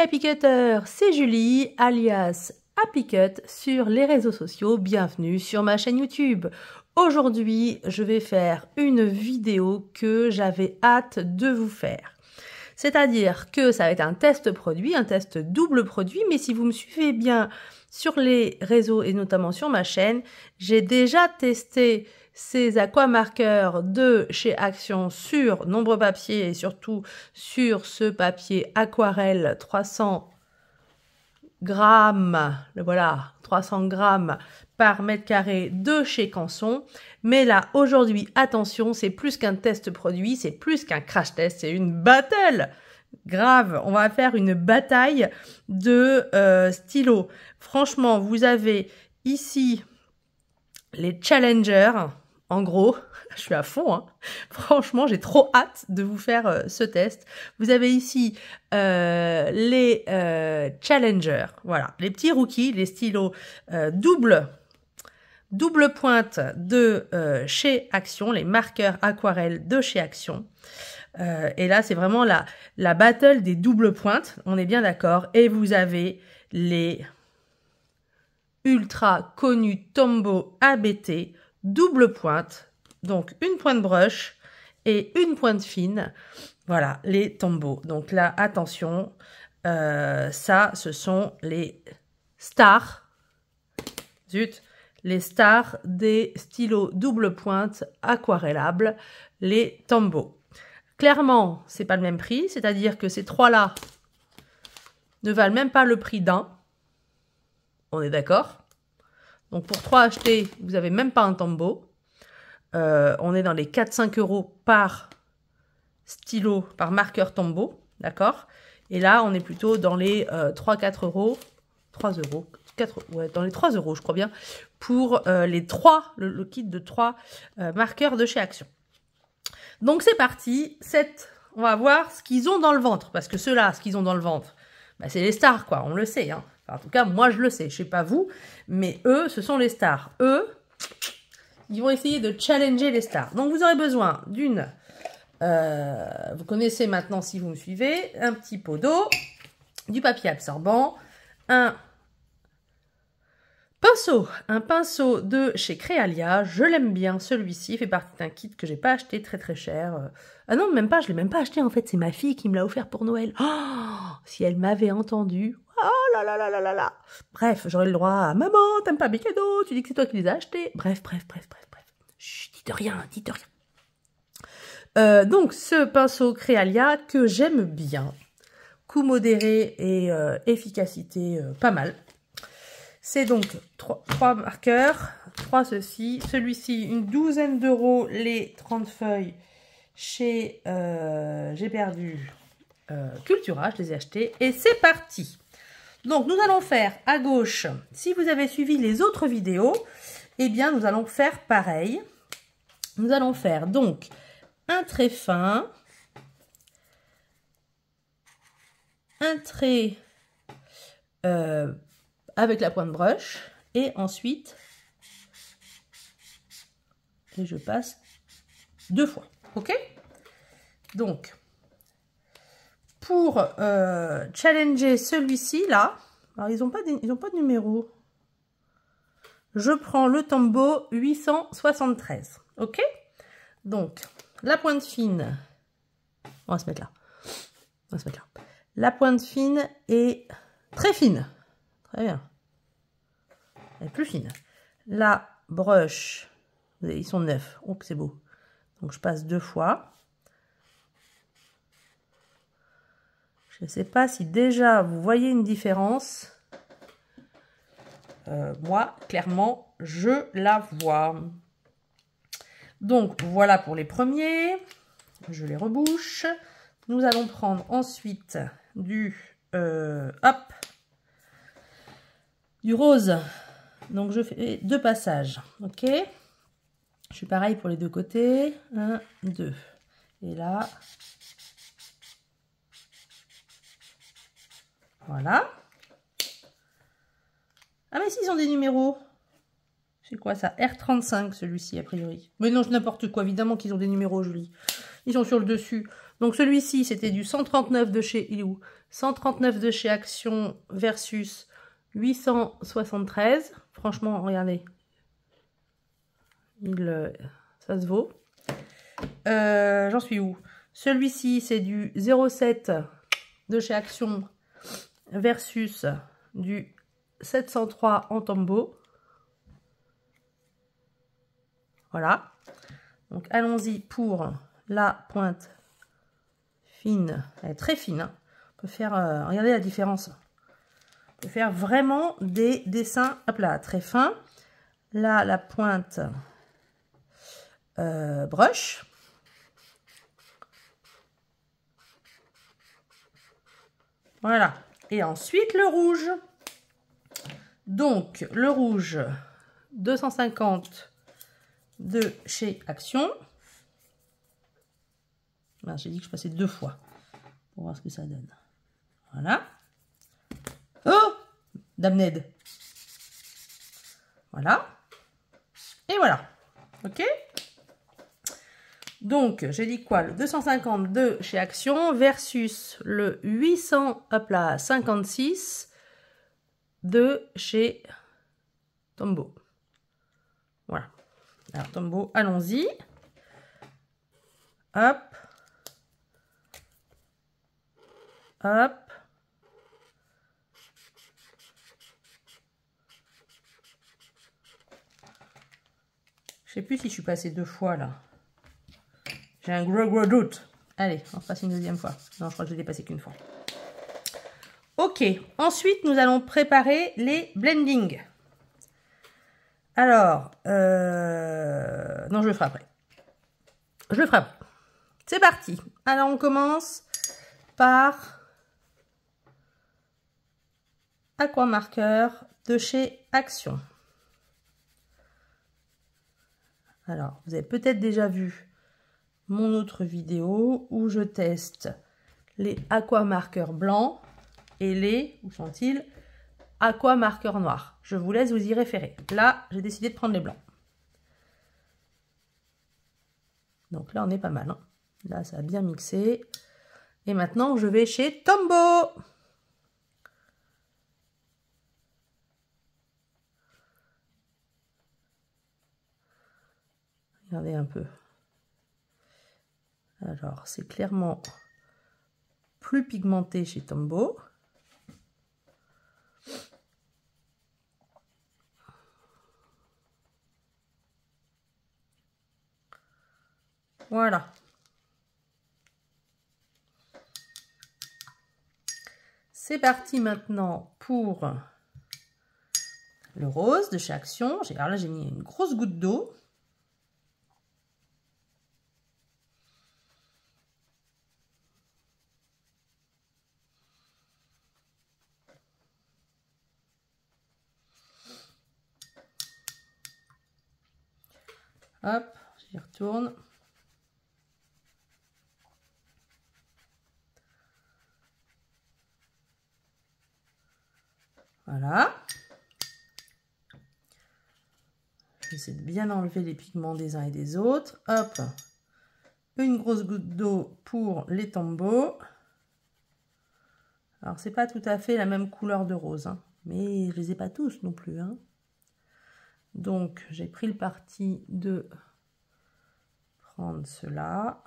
Happy Cutter, c'est Julie, alias Happy Cut sur les réseaux sociaux. Bienvenue sur ma chaîne YouTube. Aujourd'hui, je vais faire une vidéo que j'avais hâte de vous faire. C'est-à-dire que ça va être un test produit, un test double produit, mais si vous me suivez bien sur les réseaux et notamment sur ma chaîne, j'ai déjà testé ces aquamarqueurs de chez Action sur nombreux papiers et surtout sur ce papier aquarelle 300 grammes, voilà, 300 grammes par mètre carré de chez Canson. Mais là, aujourd'hui, attention, c'est plus qu'un test produit, c'est plus qu'un crash test, c'est une battle. Grave, on va faire une bataille de stylos. Franchement, vous avez ici les challengers. En gros, je suis à fond, hein. Franchement, j'ai trop hâte de vous faire ce test. Vous avez ici les challengers, voilà, les petits rookies, les stylos double pointe de chez Action, les marqueurs aquarelles de chez Action. Et là, c'est vraiment la battle des doubles pointes, on est bien d'accord. Et vous avez les ultra connus Tombow ABT, double pointe, donc une pointe brush et une pointe fine. Voilà, les Tombow. Donc là, attention, ça, ce sont les stars. Zut, les stars des stylos double pointe aquarellables, les Tombow. Clairement, c'est pas le même prix, c'est-à-dire que ces trois-là ne valent même pas le prix d'un. On est d'accord? Donc pour 3 achetés, vous n'avez même pas un Tombow. On est dans les 4-5 euros par stylo, par marqueur Tombow, d'accord? Et là, on est plutôt dans les 3-4 euros, 3 euros, 4, ouais, dans les 3 euros, je crois bien, pour les 3, le kit de 3 marqueurs de chez Action. Donc c'est parti, on va voir ce qu'ils ont dans le ventre, parce que ceux-là, ce qu'ils ont dans le ventre, bah, c'est les stars, quoi, on le sait, hein. Enfin, en tout cas, moi je le sais, je sais pas vous, mais eux, ce sont les stars. Eux, ils vont essayer de challenger les stars. Donc vous aurez besoin d'une, vous connaissez maintenant si vous me suivez, un petit pot d'eau, du papier absorbant, un pinceau de chez Créalia, je l'aime bien, celui-ci, il fait partie d'un kit que j'ai pas acheté très cher. Ah non, même pas, je l'ai même pas acheté en fait, c'est ma fille qui me l'a offert pour Noël. Oh, si elle m'avait entendu, oh là là là là là là. Bref, j'aurais le droit à maman, t'aimes pas mes cadeaux, tu dis que c'est toi qui les as achetés. Bref. Chut, dites rien. Donc ce pinceau Créalia que j'aime bien, coût modéré et efficacité pas mal. C'est donc 3 marqueurs, 3 ceci, celui-ci une douzaine d'euros, les 30 feuilles chez j'ai perdu Cultura, je les ai achetés et c'est parti. Donc nous allons faire à gauche, si vous avez suivi les autres vidéos, eh bien nous allons faire pareil. Nous allons faire donc un trait fin, un trait avec la pointe brush et ensuite je passe 2 fois, ok? Donc pour challenger celui-ci là, alors ils ont pas de numéro, je prends le Tombow 873, ok? Donc la pointe fine, on va se mettre là, la pointe fine est très fine. Très bien. Elle est plus fine. La brush, ils sont 9. Oh, que c'est beau. Donc, je passe 2 fois. Je ne sais pas si déjà vous voyez une différence. Moi, clairement, je la vois. Donc, voilà pour les premiers. Je les rebouche. Nous allons prendre ensuite du rose, donc je fais 2 passages, ok, je suis pareil pour les 2 côtés, 1, 2, et là, voilà. Ah mais s'ils ont des numéros, c'est quoi ça, R35 celui-ci a priori, mais non, n'importe quoi, évidemment qu'ils ont des numéros, Julie, ils sont sur le dessus, Donc celui-ci, c'était du 139 de chez... Il est où? 139 de chez Action versus 873. Franchement, regardez. Ça se vaut. J'en suis où? Celui-ci, c'est du 0,7 de chez Action versus du 703 en Tombow. Voilà. Donc, allons-y pour la pointe fine. Elle est très fine. Hein. On peut faire... regardez la différence. On peut faire vraiment des dessins à plat. Très fins. Là, la pointe brush. Voilà. Et ensuite, le rouge. Donc, le rouge, 250 de chez Action. J'ai dit que je passais 2 fois pour voir ce que ça donne. Voilà. Oh, Damned. Voilà. Et voilà. Ok. Donc, j'ai dit quoi? Le 250 de chez Action versus le 800 hop là, 56 de chez Tombow. Voilà. Alors, Tombow, allons-y. Hop. Hop. Je sais plus si je suis passée 2 fois là. J'ai un gros doute. Allez, on passe une deuxième fois. Non, je crois que je l'ai passé qu'une fois. Ok, ensuite nous allons préparer les blendings. Alors, non, je le ferai après. Je le ferai après. C'est parti. Alors, on commence par Aquamarker de chez Action. Alors, vous avez peut-être déjà vu mon autre vidéo où je teste les aquamarqueurs blancs et les, où sont-ils, aquamarqueurs noirs. Je vous laisse vous y référer. Là, j'ai décidé de prendre les blancs. Donc là, on est pas mal. Hein. Là, ça a bien mixé. Et maintenant, je vais chez Tombow. Regardez un peu. Alors, c'est clairement plus pigmenté chez Tombow. Voilà. C'est parti maintenant pour le rose de chez Action. Alors là, j'ai mis une grosse goutte d'eau. Hop, j'y retourne. Voilà. J'essaie de bien enlever les pigments des uns et des autres. Hop, une grosse goutte d'eau pour les Tombow. Alors, c'est pas tout à fait la même couleur de rose, hein, mais je les ai pas tous non plus. Hein. Donc, j'ai pris le parti de prendre cela.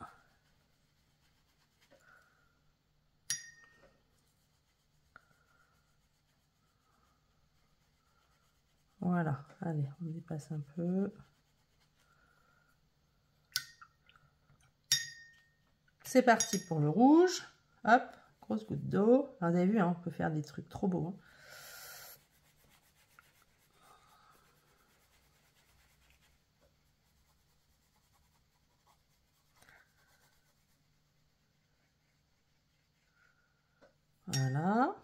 Voilà, allez, on dépasse un peu. C'est parti pour le rouge. Hop, grosse goutte d'eau. Vous avez vu, hein, on peut faire des trucs trop beaux. Hein. Voilà.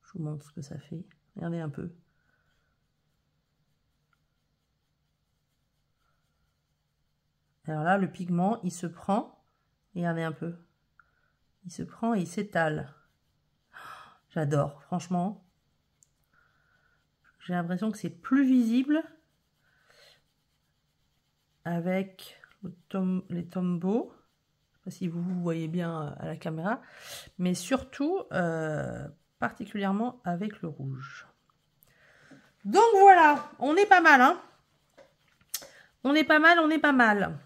Je vous montre ce que ça fait. Regardez un peu. Alors là, le pigment, il se prend. Regardez un peu. Il se prend et il s'étale. J'adore, franchement. J'ai l'impression que c'est plus visible. avec les Tombow. Je ne sais pas si vous voyez bien à la caméra, mais surtout, particulièrement avec le rouge. Donc voilà, on est pas mal, hein. On est pas mal, on est pas mal.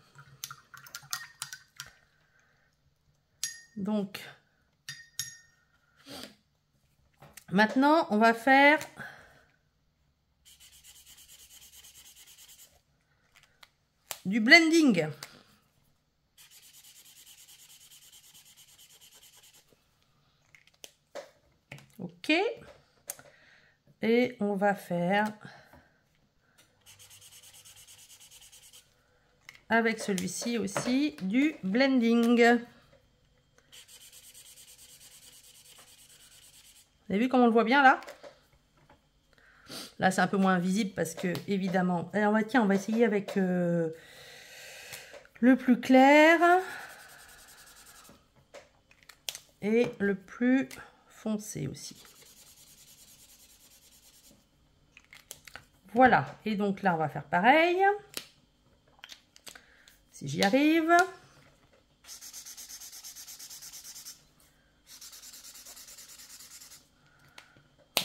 Donc, maintenant, on va faire du blending. Ok. Et on va faire avec celui-ci aussi du blending. Vous avez vu comment on le voit bien là? Là c'est un peu moins visible parce que évidemment. Alors tiens, on va essayer avec le plus clair et le plus foncé aussi. Voilà, et donc là on va faire pareil. Si j'y arrive.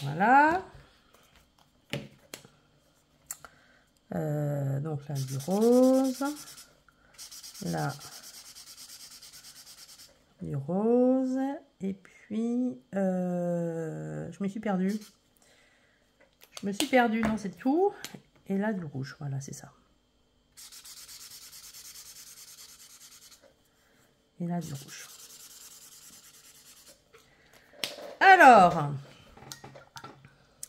Voilà. Donc là du rose. Là du rose. Et puis je me suis perdue. Je me suis perdue, non c'est tout. Et là du rouge, voilà c'est ça. Et là du rouge. Alors,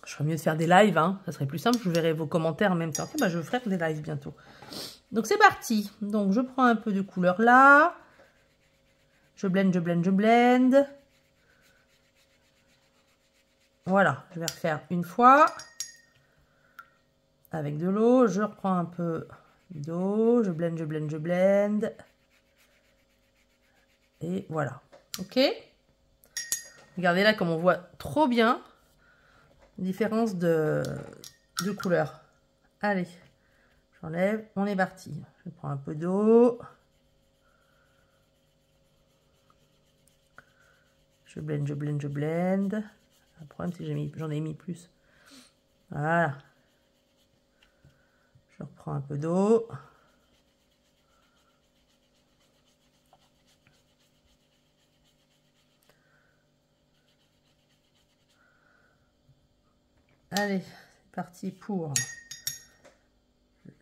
je ferais mieux de faire des lives, hein. Ça serait plus simple, je verrai vos commentaires en même temps. Bah, je ferai des lives bientôt. Donc c'est parti. Donc je prends un peu de couleur là. Je blende, je blende, je blende. Voilà, je vais refaire une fois. Avec de l'eau, je reprends un peu d'eau, je blende, je blende, je blende. Et voilà. Ok. Regardez là comme on voit trop bien la différence de couleur. Allez, j'enlève, on est parti. Je prends un peu d'eau. Je blende, je blende, je blende. Le problème c'est que j'en ai mis plus. Voilà. Je reprends un peu d'eau. Allez, c'est parti pour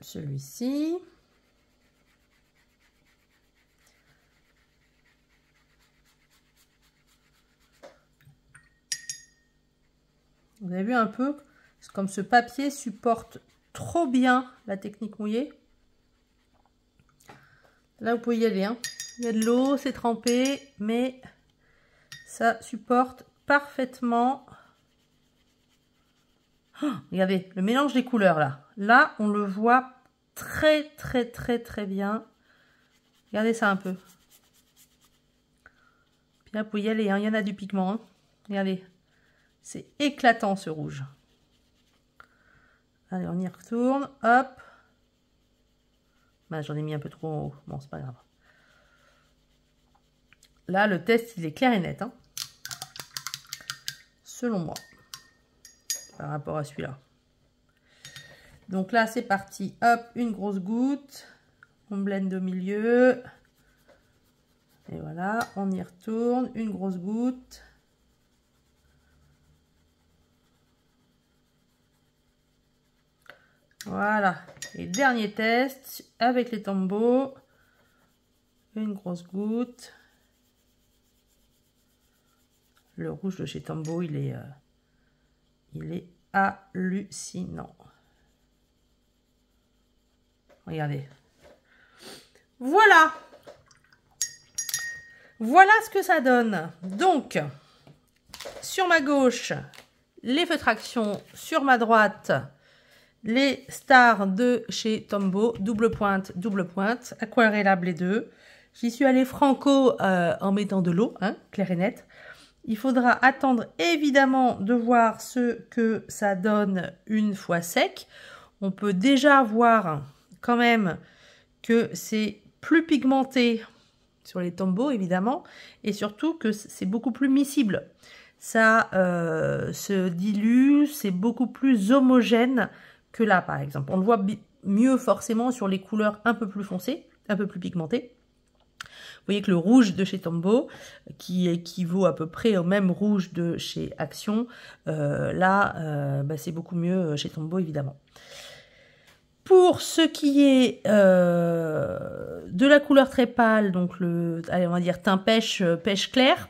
celui-ci. Vous avez vu un peu, comme ce papier supporte trop bien la technique mouillée. Là, vous pouvez y aller, hein. Il y a de l'eau, c'est trempé, mais ça supporte parfaitement. Oh, regardez, le mélange des couleurs, là. Là, on le voit très, très, très, très bien. Regardez ça un peu. Puis là, vous pouvez y aller, hein. Il y en a du pigment, hein. Regardez. C'est éclatant, ce rouge. Allez, on y retourne. Hop. Bah, j'en ai mis un peu trop en haut. Bon, c'est pas grave. Là, le test, il est clair et net, hein. Selon moi. Par rapport à celui-là. Donc là, c'est parti. Hop, une grosse goutte. On blende au milieu. Et voilà, on y retourne. Une grosse goutte. Voilà. Et dernier test avec les Tombow. Une grosse goutte. Le rouge de chez Tombow, il est hallucinant. Regardez. Voilà. Voilà ce que ça donne. Donc, sur ma gauche, les feux traction. Sur ma droite, les stars de chez Tombow. Double pointe, aquarellable les deux. J'y suis allée franco en mettant de l'eau, hein, clair et net. Il faudra attendre évidemment de voir ce que ça donne une fois sec. On peut déjà voir quand même que c'est plus pigmenté sur les Tombow, évidemment, et surtout que c'est beaucoup plus miscible. Ça se dilue, c'est beaucoup plus homogène que là, par exemple. On le voit mieux forcément sur les couleurs un peu plus foncées, un peu plus pigmentées. Vous voyez que le rouge de chez Tombow, qui équivaut à peu près au même rouge de chez Action, c'est beaucoup mieux chez Tombow, évidemment. Pour ce qui est de la couleur très pâle, donc on va dire teint pêche clair,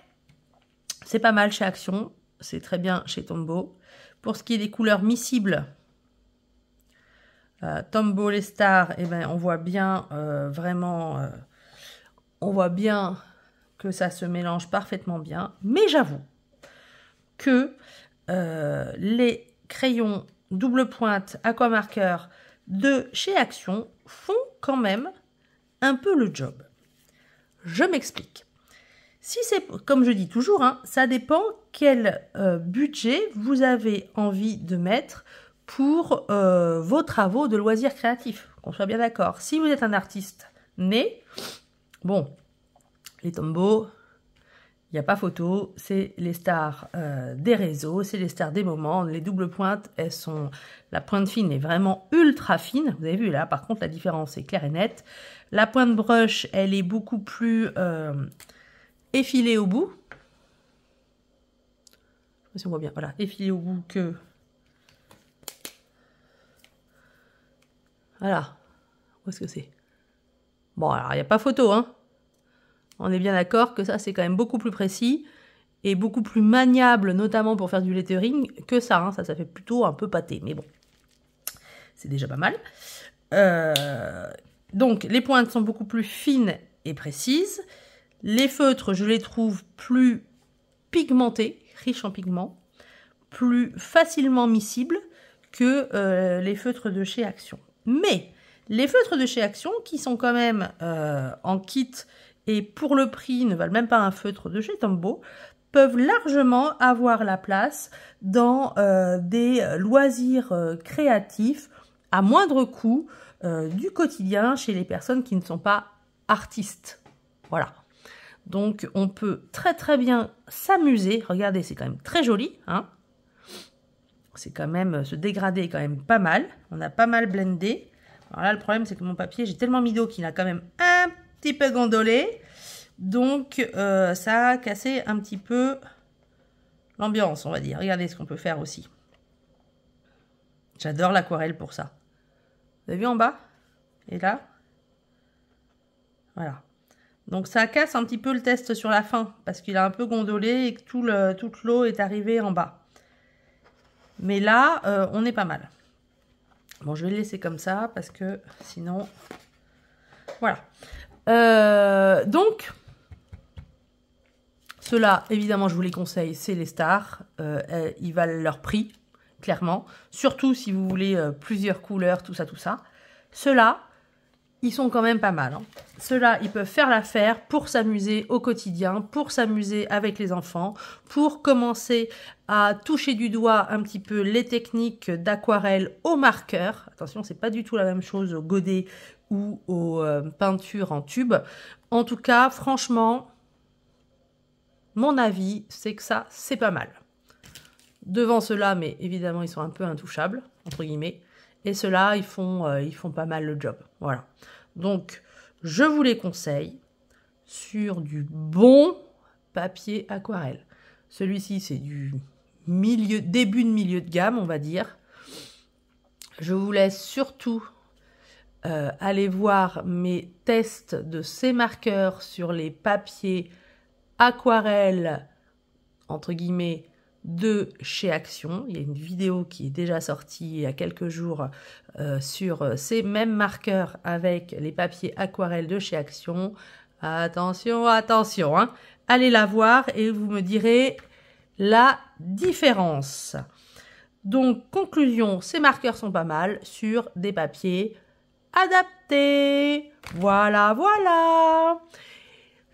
c'est pas mal chez Action, c'est très bien chez Tombow. Pour ce qui est des couleurs miscibles, Tombow, les stars, eh ben, on voit bien on voit bien que ça se mélange parfaitement bien. Mais j'avoue que les crayons double pointe Aquamarker de chez Action font quand même un peu le job. Je m'explique. Si c'est, comme je dis toujours, hein, ça dépend quel budget vous avez envie de mettre pour vos travaux de loisirs créatifs, qu'on soit bien d'accord. Si vous êtes un artiste né, bon, les Tombow, il n'y a pas photo, c'est les stars des réseaux, c'est les stars des moments. Les doubles pointes, la pointe fine est vraiment ultra fine. Vous avez vu là, par contre, la différence est claire et nette. La pointe brush, elle est beaucoup plus effilée au bout. Je sais pas si on voit bien, voilà, effilée au bout que... Voilà, où est-ce que c'est? Bon, alors, il n'y a pas photo, hein. On est bien d'accord que ça, c'est quand même beaucoup plus précis et beaucoup plus maniable, notamment pour faire du lettering, que ça. Hein. Ça fait plutôt un peu pâté, mais bon, c'est déjà pas mal. Donc, les pointes sont beaucoup plus fines et précises. Les feutres, je les trouve plus pigmentés, riches en pigments, plus facilement miscibles que les feutres de chez Action. Mais les feutres de chez Action, qui sont quand même en kit et pour le prix ne valent même pas un feutre de chez Tombow, peuvent largement avoir la place dans des loisirs créatifs à moindre coût du quotidien chez les personnes qui ne sont pas artistes. Voilà. Donc on peut très très bien s'amuser. Regardez, c'est quand même très joli, hein. C'est quand même, ce dégradé est quand même pas mal. On a pas mal blendé. Alors là, le problème, c'est que mon papier, j'ai tellement mis d'eau qu'il a quand même un petit peu gondolé. Donc, ça a cassé un petit peu l'ambiance, on va dire. Regardez ce qu'on peut faire aussi. J'adore l'aquarelle pour ça. Vous avez vu en bas? Et là? Voilà. Donc, ça casse un petit peu le test sur la fin, parce qu'il a un peu gondolé et que toute l'eau est arrivée en bas. Mais là, on est pas mal. Bon, je vais le laisser comme ça, parce que sinon... Voilà. Donc, ceux-là, évidemment, je vous les conseille, c'est les stars. Ils valent leur prix, clairement. Surtout si vous voulez plusieurs couleurs, tout ça, tout ça. Ceux-là, ils sont quand même pas mal. Hein. Ceux-là, ils peuvent faire l'affaire pour s'amuser au quotidien, pour s'amuser avec les enfants, pour commencer à toucher du doigt un petit peu les techniques d'aquarelle au marqueur. Attention, c'est pas du tout la même chose au godet ou aux peintures en tube. En tout cas, franchement, mon avis, c'est que ça, c'est pas mal. Devant ceux-là, mais évidemment, ils sont un peu intouchables, entre guillemets. Et ceux-là, ils font pas mal le job. Voilà. Donc, je vous les conseille sur du bon papier aquarelle. Celui-ci, c'est du début de milieu de gamme, on va dire. Je vous laisse surtout aller voir mes tests de ces marqueurs sur les papiers aquarelle, entre guillemets, de chez Action. Il y a une vidéo qui est déjà sortie il y a quelques jours sur ces mêmes marqueurs avec les papiers aquarelle de chez Action. Attention, attention, hein. Allez la voir et vous me direz la différence. Donc, conclusion, ces marqueurs sont pas mal sur des papiers adaptés. Voilà, voilà.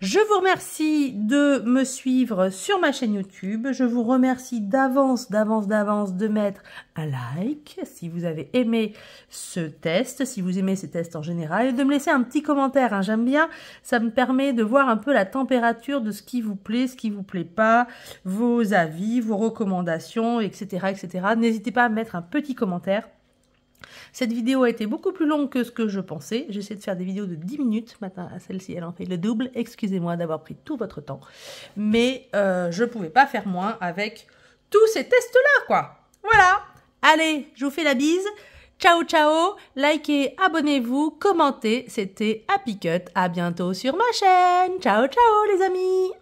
Je vous remercie de me suivre sur ma chaîne YouTube. Je vous remercie d'avance de mettre un like si vous avez aimé ce test, si vous aimez ces tests en général, et de me laisser un petit commentaire. Hein. J'aime bien, ça me permet de voir un peu la température de ce qui vous plaît, ce qui vous plaît pas, vos avis, vos recommandations, etc., etc. N'hésitez pas à mettre un petit commentaire. Cette vidéo a été beaucoup plus longue que ce que je pensais. J'essaie de faire des vidéos de 10 minutes. Maintenant, celle-ci, elle en fait le double. Excusez-moi d'avoir pris tout votre temps. Mais je ne pouvais pas faire moins avec tous ces tests-là, quoi. Voilà. Allez, je vous fais la bise. Ciao, ciao. Likez, abonnez-vous, commentez. C'était Happy Cut. À bientôt sur ma chaîne. Ciao, ciao, les amis.